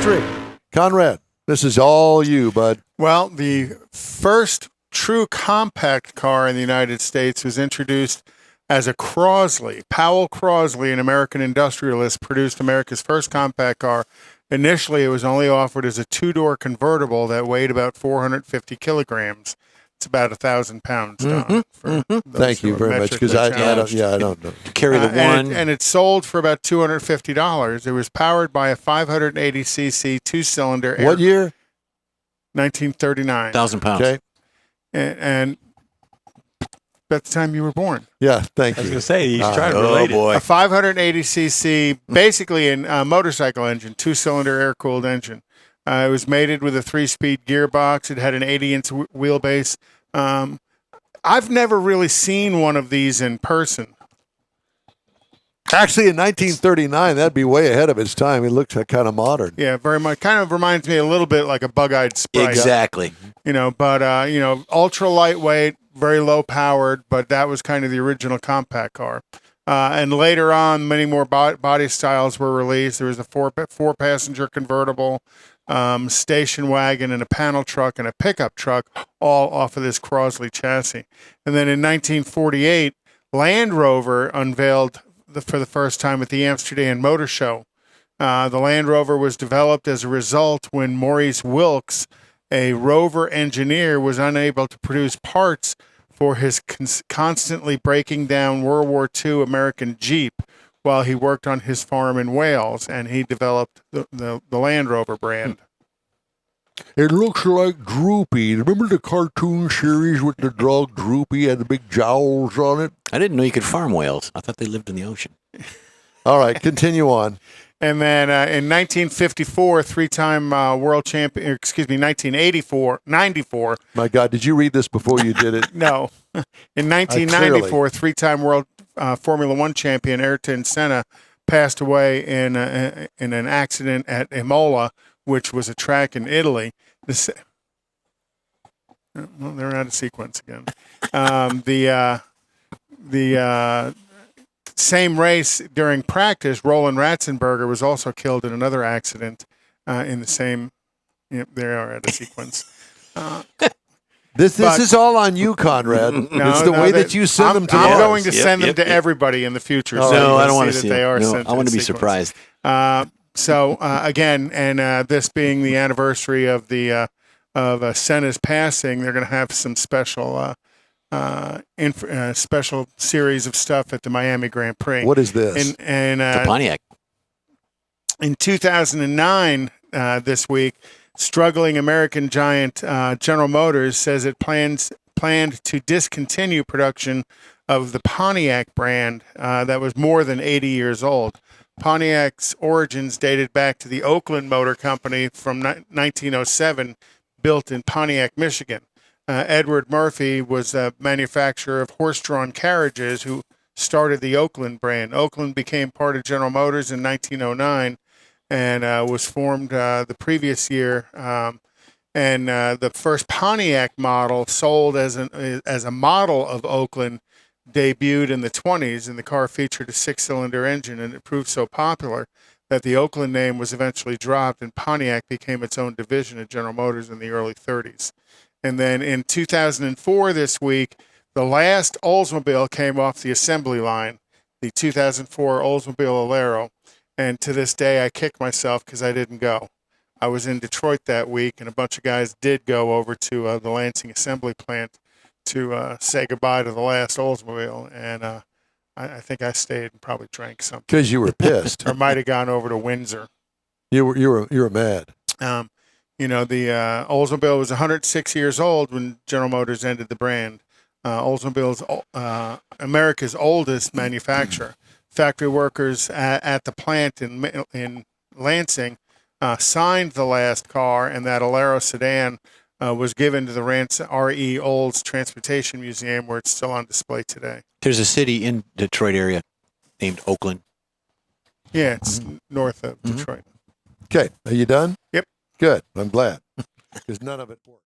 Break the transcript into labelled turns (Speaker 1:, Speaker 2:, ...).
Speaker 1: history. Konrad, this is all you, bud.
Speaker 2: Well, the first true compact car in the United States was introduced as a Crosley. Powell Crosley, an American industrialist, produced America's first compact car. Initially, it was only offered as a two-door convertible that weighed about 450 kilograms. It's about 1,000 pounds, Don.
Speaker 1: Thank you very much, because I don't know.
Speaker 3: To carry the one.
Speaker 2: And it sold for about $250. It was powered by a 580cc two-cylinder.
Speaker 1: What year?
Speaker 2: 1939.
Speaker 3: 1,000 pounds.
Speaker 1: Okay.
Speaker 2: And at the time you were born.
Speaker 1: Yeah, thank you.
Speaker 4: I was going to say, he's trying to relate it.
Speaker 2: A 580cc, basically a motorcycle engine, two-cylinder air-cooled engine. It was mated with a 3-speed gearbox. It had an 80-inch wheelbase. I've never really seen one of these in person.
Speaker 1: Actually, in 1939, that'd be way ahead of its time. It looks kind of modern.
Speaker 2: Yeah, very much. Kind of reminds me a little bit like a bug-eyed Sprite.
Speaker 3: Exactly.
Speaker 2: But ultra lightweight, very low powered, but that was kind of the original compact car. And later on, many more body styles were released. There was a four-passenger convertible, station wagon, and a panel truck and a pickup truck, all off of this Crosley chassis. And then in 1948, Land Rover unveiled for the first time at the Amsterdam Motor Show. The Land Rover was developed as a result when Maurice Wilkes, a Rover engineer, was unable to produce parts for his constantly breaking down World War II American Jeep while he worked on his farm in Wales, and he developed the Land Rover brand.
Speaker 1: It looks like Droopy. Remember the cartoon series with the dog Droopy had the big jowls on it?
Speaker 3: I didn't know you could farm whales. I thought they lived in the ocean.
Speaker 1: All right, continue on.
Speaker 2: And then in 1954, three-time world champion, 94.
Speaker 1: My God, did you read this before you did it?
Speaker 2: No. In 1994, three-time world Formula One champion Ayrton Senna passed away in an accident at Imola, which was a track in Italy. Well, they're out of sequence again. The same race during practice, Roland Ratzenberger was also killed in another accident in the same. They are out of sequence.
Speaker 1: This is all on you, Conrad. It's the way that you send them to us.
Speaker 2: I'm going to send them to everybody in the future.
Speaker 3: No, I don't want to see
Speaker 2: they are
Speaker 3: them.
Speaker 2: sent
Speaker 3: I want to be
Speaker 2: sequence.
Speaker 3: surprised.
Speaker 2: So again, and this being the anniversary of the of Senna's passing, they're going to have some special special series of stuff at the Miami Grand Prix.
Speaker 1: What is this?
Speaker 3: The Pontiac.
Speaker 2: In 2009, this week, struggling American giant General Motors says it planned to discontinue production of the Pontiac brand that was more than 80 years old. Pontiac's origins dated back to the Oakland Motor Company from 1907, built in Pontiac, Michigan. Edward Murphy was a manufacturer of horse-drawn carriages who started the Oakland brand. Oakland became part of General Motors in 1909 and was formed the previous year. And the first Pontiac model sold as a model of Oakland debuted in the 1920s, and the car featured a 6-cylinder engine, and it proved so popular that the Oakland name was eventually dropped, and Pontiac became its own division of General Motors in the early 1930s. And then in 2004, this week, the last Oldsmobile came off the assembly line, the 2004 Oldsmobile Alero, and to this day I kick myself because I didn't go. I was in Detroit that week, and a bunch of guys did go over to the Lansing assembly plant to say goodbye to the last Oldsmobile, and I think I stayed and probably drank something.
Speaker 1: Because you were pissed.
Speaker 2: Or might have gone over to Windsor.
Speaker 1: You were mad.
Speaker 2: The Oldsmobile was 106 years old when General Motors ended the brand. Oldsmobile is America's oldest manufacturer. Factory workers at the plant in Lansing signed the last car, and that Alero sedan was given to the R.E. Olds Transportation Museum, where it's still on display today.
Speaker 3: There's a city in Detroit area named Oakland.
Speaker 2: Yeah, it's north of Detroit.
Speaker 1: Okay, are you done?
Speaker 2: Yep.
Speaker 1: Good. I'm glad. Because none of it worked.